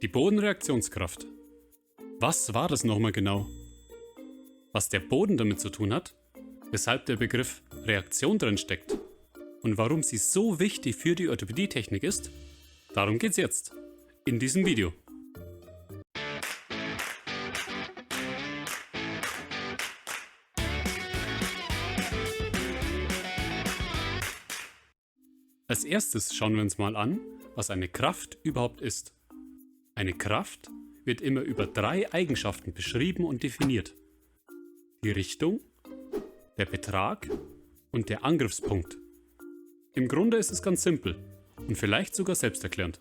Die Bodenreaktionskraft. Was war das nochmal genau? Was der Boden damit zu tun hat, weshalb der Begriff Reaktion drin steckt und warum sie so wichtig für die Orthopädietechnik ist, darum geht's jetzt in diesem Video. Als erstes schauen wir uns mal an, was eine Kraft überhaupt ist. Eine Kraft wird immer über 3 Eigenschaften beschrieben und definiert. Die Richtung, der Betrag und der Angriffspunkt. Im Grunde ist es ganz simpel und vielleicht sogar selbsterklärend.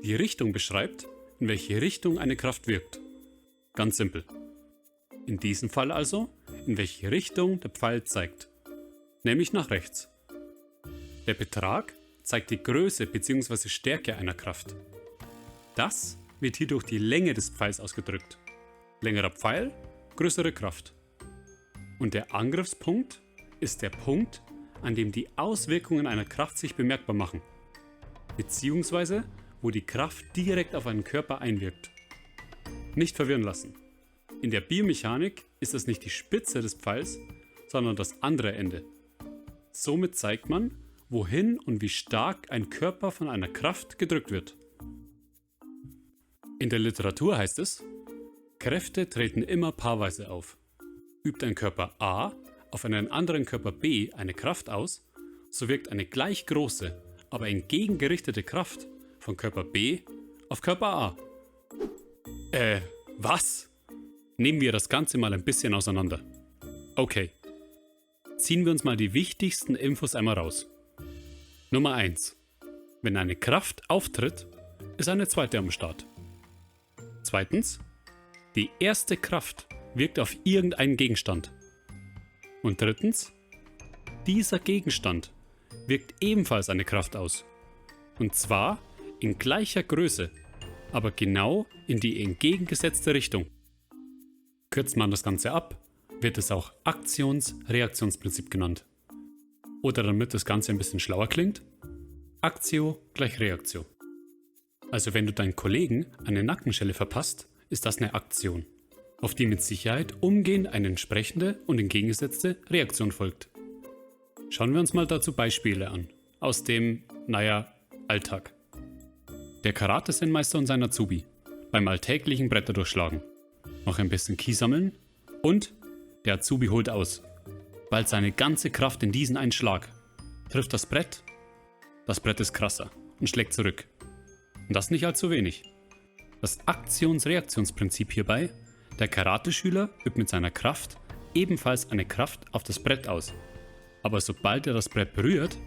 Die Richtung beschreibt, in welche Richtung eine Kraft wirkt. Ganz simpel. In diesem Fall also, in welche Richtung der Pfeil zeigt. Nämlich nach rechts. Der Betrag zeigt die Größe bzw. Stärke einer Kraft. Das wird hier durch die Länge des Pfeils ausgedrückt. Längerer Pfeil, größere Kraft. Und der Angriffspunkt ist der Punkt, an dem die Auswirkungen einer Kraft sich bemerkbar machen. Beziehungsweise, wo die Kraft direkt auf einen Körper einwirkt. Nicht verwirren lassen. In der Biomechanik ist es nicht die Spitze des Pfeils, sondern das andere Ende. Somit zeigt man, wohin und wie stark ein Körper von einer Kraft gedrückt wird. In der Literatur heißt es, Kräfte treten immer paarweise auf. Übt ein Körper A auf einen anderen Körper B eine Kraft aus, so wirkt eine gleich große, aber entgegengerichtete Kraft von Körper B auf Körper A. Was? Nehmen wir das Ganze mal ein bisschen auseinander. Okay. Ziehen wir uns mal die wichtigsten Infos einmal raus. Nummer 1. Wenn eine Kraft auftritt, ist eine zweite am Start. Zweitens, die erste Kraft wirkt auf irgendeinen Gegenstand. Und drittens, dieser Gegenstand wirkt ebenfalls eine Kraft aus. Und zwar in gleicher Größe, aber genau in die entgegengesetzte Richtung. Kürzt man das Ganze ab, wird es auch Aktions-Reaktionsprinzip genannt. Oder damit das Ganze ein bisschen schlauer klingt, Aktio gleich Reaktio. Also wenn du deinen Kollegen eine Nackenschelle verpasst, ist das eine Aktion, auf die mit Sicherheit umgehend eine entsprechende und entgegengesetzte Reaktion folgt. Schauen wir uns mal dazu Beispiele an, aus dem, Alltag. Der Karate-Zen-Meister und sein Azubi, beim alltäglichen Bretter durchschlagen, noch ein bisschen Ki sammeln und der Azubi holt aus, ballt seine ganze Kraft in diesen einen Schlag, trifft das Brett ist krasser und schlägt zurück. Und das nicht allzu wenig. Das Aktions-Reaktionsprinzip hierbei, der Karate-Schüler übt mit seiner Kraft ebenfalls eine Kraft auf das Brett aus. Aber sobald er das Brett berührt,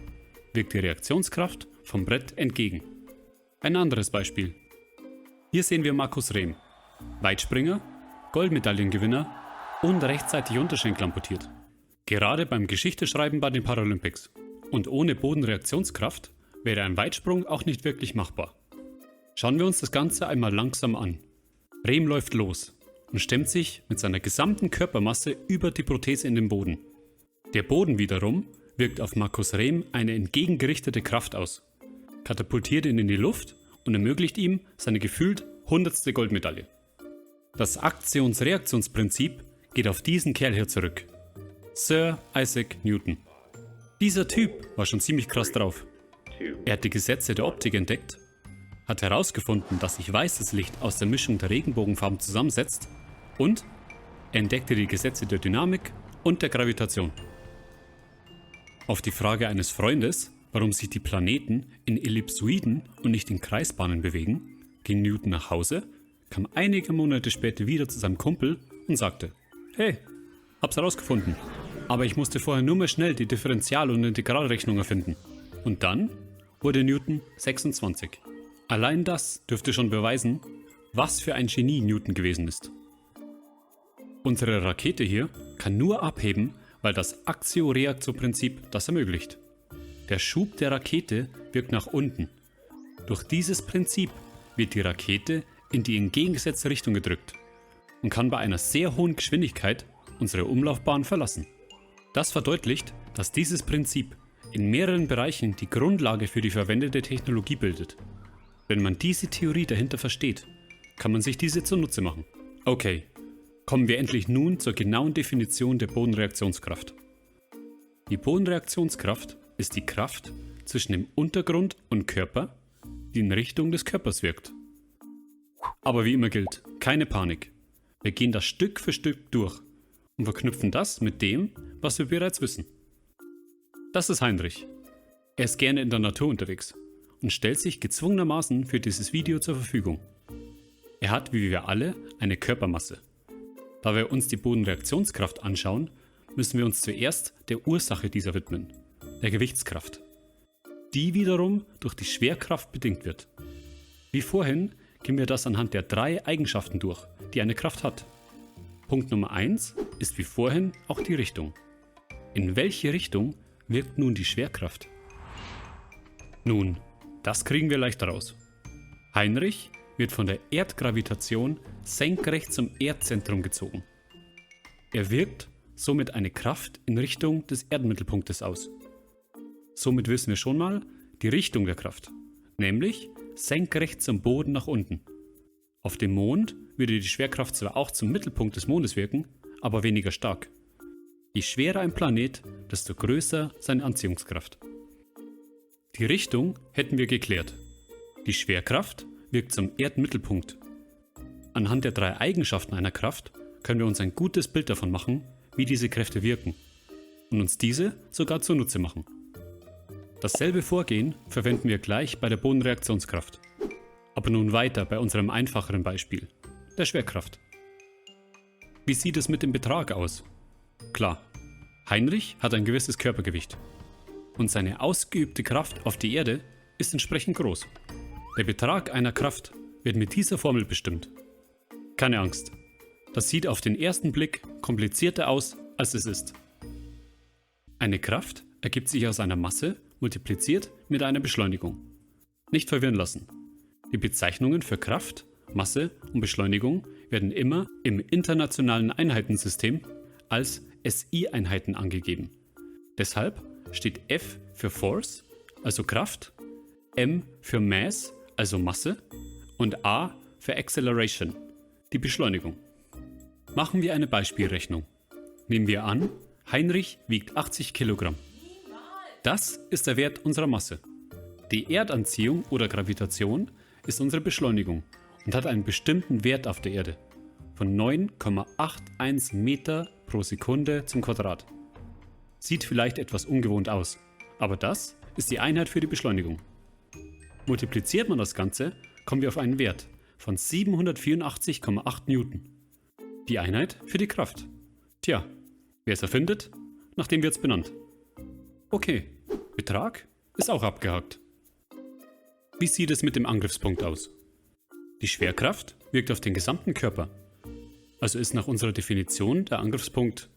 wirkt die Reaktionskraft vom Brett entgegen. Ein anderes Beispiel. Hier sehen wir Markus Rehm, Weitspringer, Goldmedaillengewinner und rechtzeitig Unterschenkel amputiert. Gerade beim Geschichteschreiben bei den Paralympics. Und ohne Bodenreaktionskraft wäre ein Weitsprung auch nicht wirklich machbar. Schauen wir uns das Ganze einmal langsam an. Rehm läuft los und stemmt sich mit seiner gesamten Körpermasse über die Prothese in den Boden. Der Boden wiederum wirkt auf Markus Rehm eine entgegengerichtete Kraft aus, katapultiert ihn in die Luft und ermöglicht ihm seine gefühlt 100. Goldmedaille. Das Aktions-Reaktionsprinzip geht auf diesen Kerl hier zurück. Sir Isaac Newton. Dieser Typ war schon ziemlich krass drauf. Er hat die Gesetze der Optik entdeckt, hat herausgefunden, dass sich weißes Licht aus der Mischung der Regenbogenfarben zusammensetzt und er entdeckte die Gesetze der Dynamik und der Gravitation. Auf die Frage eines Freundes, warum sich die Planeten in Ellipsoiden und nicht in Kreisbahnen bewegen, ging Newton nach Hause, kam einige Monate später wieder zu seinem Kumpel und sagte: Hey, hab's herausgefunden, aber ich musste vorher nur mal schnell die Differential- und Integralrechnung erfinden. Und dann wurde Newton 26. Allein das dürfte schon beweisen, was für ein Genie Newton gewesen ist. Unsere Rakete hier kann nur abheben, weil das Aktio-Reaktio-Prinzip das ermöglicht. Der Schub der Rakete wirkt nach unten. Durch dieses Prinzip wird die Rakete in die entgegengesetzte Richtung gedrückt und kann bei einer sehr hohen Geschwindigkeit unsere Umlaufbahn verlassen. Das verdeutlicht, dass dieses Prinzip in mehreren Bereichen die Grundlage für die verwendete Technologie bildet. Wenn man diese Theorie dahinter versteht, kann man sich diese zunutze machen. Okay, kommen wir endlich nun zur genauen Definition der Bodenreaktionskraft. Die Bodenreaktionskraft ist die Kraft zwischen dem Untergrund und Körper, die in Richtung des Körpers wirkt. Aber wie immer gilt, keine Panik. Wir gehen das Stück für Stück durch und verknüpfen das mit dem, was wir bereits wissen. Das ist Heinrich. Er ist gerne in der Natur unterwegs und stellt sich gezwungenermaßen für dieses Video zur Verfügung. Er hat, wie wir alle, eine Körpermasse. Da wir uns die Bodenreaktionskraft anschauen, müssen wir uns zuerst der Ursache dieser widmen, der Gewichtskraft. Die wiederum durch die Schwerkraft bedingt wird. Wie vorhin gehen wir das anhand der 3 Eigenschaften durch, die eine Kraft hat. Punkt Nummer 1 ist wie vorhin auch die Richtung. In welche Richtung wirkt nun die Schwerkraft? Nun, das kriegen wir leicht raus. Heinrich wird von der Erdgravitation senkrecht zum Erdzentrum gezogen. Er wirkt somit eine Kraft in Richtung des Erdmittelpunktes aus. Somit wissen wir schon mal die Richtung der Kraft, nämlich senkrecht zum Boden nach unten. Auf dem Mond würde die Schwerkraft zwar auch zum Mittelpunkt des Mondes wirken, aber weniger stark. Je schwerer ein Planet, desto größer seine Anziehungskraft. Die Richtung hätten wir geklärt. Die Schwerkraft wirkt zum Erdmittelpunkt. Anhand der 3 Eigenschaften einer Kraft können wir uns ein gutes Bild davon machen, wie diese Kräfte wirken und uns diese sogar zunutze machen. Dasselbe Vorgehen verwenden wir gleich bei der Bodenreaktionskraft. Aber nun weiter bei unserem einfacheren Beispiel, der Schwerkraft. Wie sieht es mit dem Betrag aus? Klar, Heinrich hat ein gewisses Körpergewicht und seine ausgeübte Kraft auf die Erde ist entsprechend groß. Der Betrag einer Kraft wird mit dieser Formel bestimmt. Keine Angst, das sieht auf den ersten Blick komplizierter aus, als es ist. Eine Kraft ergibt sich aus einer Masse multipliziert mit einer Beschleunigung. Nicht verwirren lassen. Die Bezeichnungen für Kraft, Masse und Beschleunigung werden immer im internationalen Einheitensystem als SI-Einheiten angegeben. Deshalb steht F für Force, also Kraft, M für Mass, also Masse und A für Acceleration, die Beschleunigung. Machen wir eine Beispielrechnung. Nehmen wir an, Heinrich wiegt 80 Kilogramm. Das ist der Wert unserer Masse. Die Erdanziehung oder Gravitation ist unsere Beschleunigung und hat einen bestimmten Wert auf der Erde von 9,81 Meter pro Sekunde zum Quadrat. Sieht vielleicht etwas ungewohnt aus, aber das ist die Einheit für die Beschleunigung. Multipliziert man das Ganze, kommen wir auf einen Wert von 784,8 Newton. Die Einheit für die Kraft. Tja, wer es erfindet? Nach dem wird's benannt. Okay, Betrag ist auch abgehakt. Wie sieht es mit dem Angriffspunkt aus? Die Schwerkraft wirkt auf den gesamten Körper. Also ist nach unserer Definition der Angriffspunkt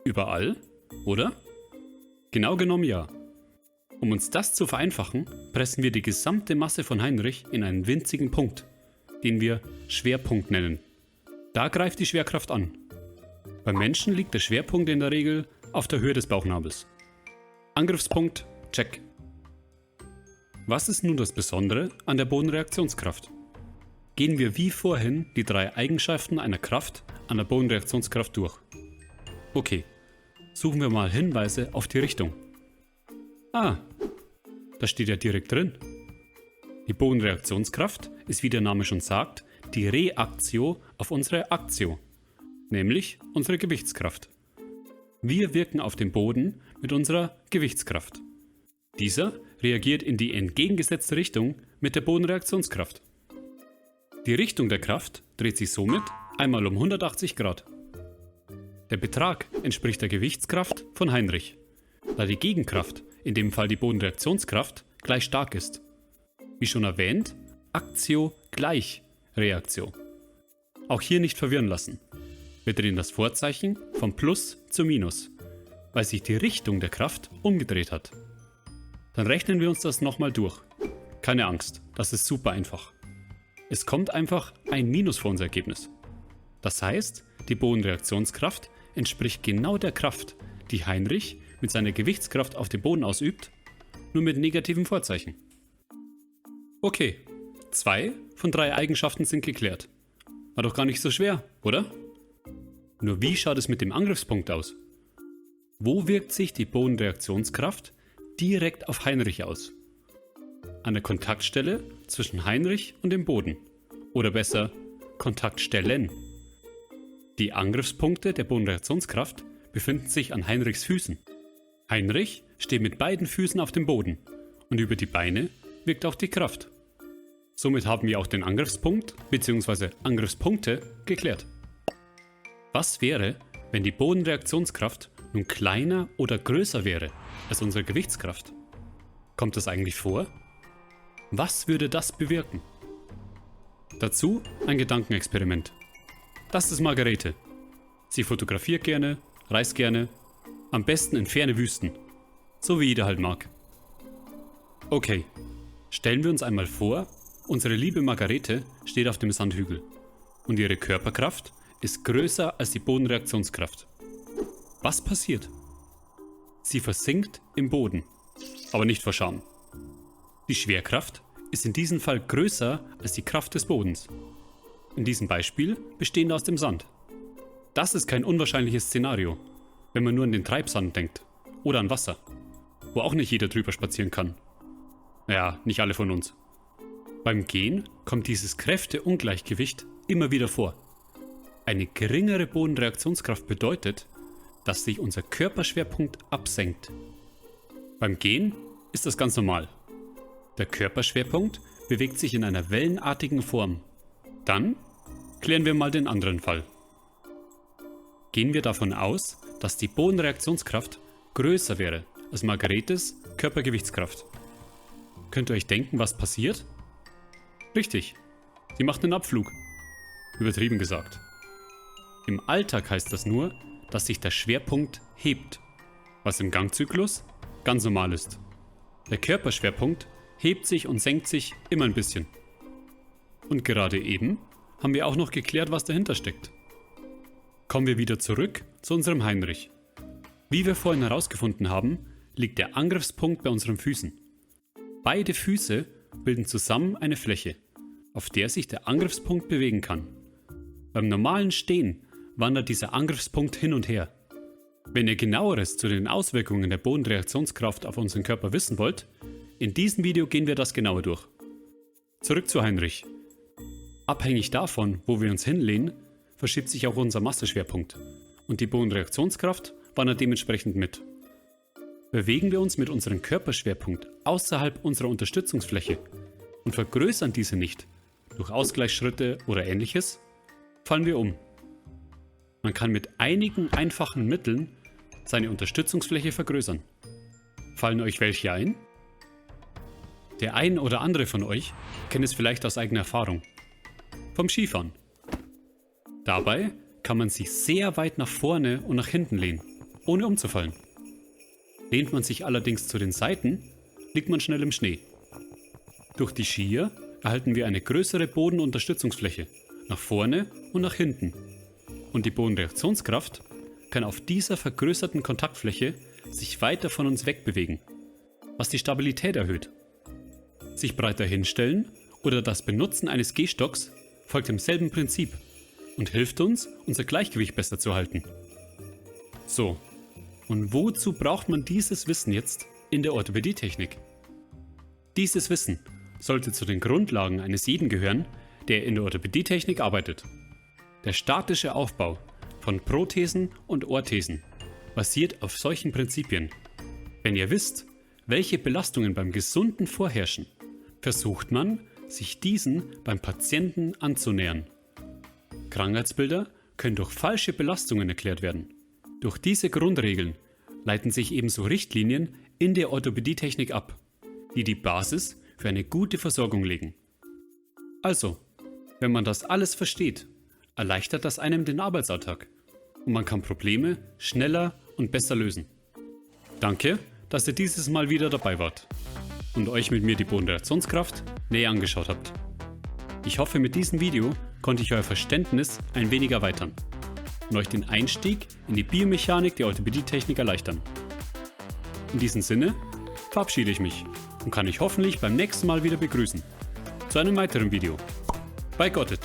überall, oder? Genau genommen ja. Um uns das zu vereinfachen, pressen wir die gesamte Masse von Heinrich in einen winzigen Punkt, den wir Schwerpunkt nennen. Da greift die Schwerkraft an. Beim Menschen liegt der Schwerpunkt in der Regel auf der Höhe des Bauchnabels. Angriffspunkt, check. Was ist nun das Besondere an der Bodenreaktionskraft? Gehen wir wie vorhin die 3 Eigenschaften einer Kraft an der Bodenreaktionskraft durch. Okay, suchen wir mal Hinweise auf die Richtung. Ah, das steht ja direkt drin. Die Bodenreaktionskraft ist, wie der Name schon sagt, die Reaktio auf unsere Aktio, nämlich unsere Gewichtskraft. Wir wirken auf den Boden mit unserer Gewichtskraft. Dieser reagiert in die entgegengesetzte Richtung mit der Bodenreaktionskraft. Die Richtung der Kraft dreht sich somit einmal um 180 Grad. Der Betrag entspricht der Gewichtskraft von Heinrich, da die Gegenkraft, in dem Fall die Bodenreaktionskraft, gleich stark ist. Wie schon erwähnt, Aktio gleich Reaktio. Auch hier nicht verwirren lassen. Wir drehen das Vorzeichen von Plus zu Minus, weil sich die Richtung der Kraft umgedreht hat. Dann rechnen wir uns das nochmal durch. Keine Angst, das ist super einfach. Es kommt einfach ein Minus vor unser Ergebnis. Das heißt, die Bodenreaktionskraft entspricht genau der Kraft, die Heinrich mit seiner Gewichtskraft auf dem Boden ausübt, nur mit negativem Vorzeichen. Okay, 2 von 3 Eigenschaften sind geklärt. War doch gar nicht so schwer, oder? Nur wie schaut es mit dem Angriffspunkt aus? Wo wirkt sich die Bodenreaktionskraft direkt auf Heinrich aus? An der Kontaktstelle zwischen Heinrich und dem Boden. Oder besser, Kontaktstellen. Die Angriffspunkte der Bodenreaktionskraft befinden sich an Heinrichs Füßen. Heinrich steht mit beiden Füßen auf dem Boden und über die Beine wirkt auch die Kraft. Somit haben wir auch den Angriffspunkt bzw. Angriffspunkte geklärt. Was wäre, wenn die Bodenreaktionskraft nun kleiner oder größer wäre als unsere Gewichtskraft? Kommt das eigentlich vor? Was würde das bewirken? Dazu ein Gedankenexperiment. Das ist Margarete. Sie fotografiert gerne, reist gerne, am besten in ferne Wüsten. So wie jeder halt mag. Okay, stellen wir uns einmal vor, unsere liebe Margarete steht auf dem Sandhügel und ihre Körperkraft ist größer als die Bodenreaktionskraft. Was passiert? Sie versinkt im Boden, aber nicht vor Scham. Die Schwerkraft ist in diesem Fall größer als die Kraft des Bodens. In diesem Beispiel bestehend aus dem Sand. Das ist kein unwahrscheinliches Szenario, wenn man nur an den Treibsand denkt oder an Wasser, wo auch nicht jeder drüber spazieren kann. Naja, nicht alle von uns. Beim Gehen kommt dieses Kräfteungleichgewicht immer wieder vor. Eine geringere Bodenreaktionskraft bedeutet, dass sich unser Körperschwerpunkt absenkt. Beim Gehen ist das ganz normal. Der Körperschwerpunkt bewegt sich in einer wellenartigen Form. Dann klären wir mal den anderen Fall. Gehen wir davon aus, dass die Bodenreaktionskraft größer wäre als Margaretes Körpergewichtskraft. Könnt ihr euch denken, was passiert? Richtig, sie macht einen Abflug. Übertrieben gesagt. Im Alltag heißt das nur, dass sich der Schwerpunkt hebt, was im Gangzyklus ganz normal ist. Der Körperschwerpunkt hebt sich und senkt sich immer ein bisschen. Und gerade eben haben wir auch noch geklärt, was dahinter steckt. Kommen wir wieder zurück zu unserem Heinrich. Wie wir vorhin herausgefunden haben, liegt der Angriffspunkt bei unseren Füßen. Beide Füße bilden zusammen eine Fläche, auf der sich der Angriffspunkt bewegen kann. Beim normalen Stehen wandert dieser Angriffspunkt hin und her. Wenn ihr genaueres zu den Auswirkungen der Bodenreaktionskraft auf unseren Körper wissen wollt, in diesem Video gehen wir das genauer durch. Zurück zu Heinrich. Abhängig davon, wo wir uns hinlehnen, verschiebt sich auch unser Masseschwerpunkt und die Bodenreaktionskraft wandert dementsprechend mit. Bewegen wir uns mit unserem Körperschwerpunkt außerhalb unserer Unterstützungsfläche und vergrößern diese nicht durch Ausgleichsschritte oder ähnliches, fallen wir um. Man kann mit einigen einfachen Mitteln seine Unterstützungsfläche vergrößern. Fallen euch welche ein? Der ein oder andere von euch kennt es vielleicht aus eigener Erfahrung. Vom Skifahren. Dabei kann man sich sehr weit nach vorne und nach hinten lehnen, ohne umzufallen. Lehnt man sich allerdings zu den Seiten, liegt man schnell im Schnee. Durch die Skier erhalten wir eine größere Bodenunterstützungsfläche, nach vorne und nach hinten. Und die Bodenreaktionskraft kann auf dieser vergrößerten Kontaktfläche sich weiter von uns wegbewegen, was die Stabilität erhöht. Sich breiter hinstellen oder das Benutzen eines Gehstocks folgt demselben Prinzip und hilft uns, unser Gleichgewicht besser zu halten. So, und wozu braucht man dieses Wissen jetzt in der Orthopädietechnik? Dieses Wissen sollte zu den Grundlagen eines jeden gehören, der in der Orthopädietechnik arbeitet. Der statische Aufbau von Prothesen und Orthesen basiert auf solchen Prinzipien. Wenn ihr wisst, welche Belastungen beim Gesunden vorherrschen, versucht man, sich diesen beim Patienten anzunähern. Krankheitsbilder können durch falsche Belastungen erklärt werden. Durch diese Grundregeln leiten sich ebenso Richtlinien in der Orthopädietechnik ab, die die Basis für eine gute Versorgung legen. Also, wenn man das alles versteht, erleichtert das einem den Arbeitsalltag und man kann Probleme schneller und besser lösen. Danke, dass ihr dieses Mal wieder dabei wart und euch mit mir die Bodenreaktionskraft näher angeschaut habt. Ich hoffe, mit diesem Video konnte ich euer Verständnis ein wenig erweitern und euch den Einstieg in die Biomechanik der Orthopädietechnik erleichtern. In diesem Sinne verabschiede ich mich und kann euch hoffentlich beim nächsten Mal wieder begrüßen. zu einem weiteren Video. Bei Gottet.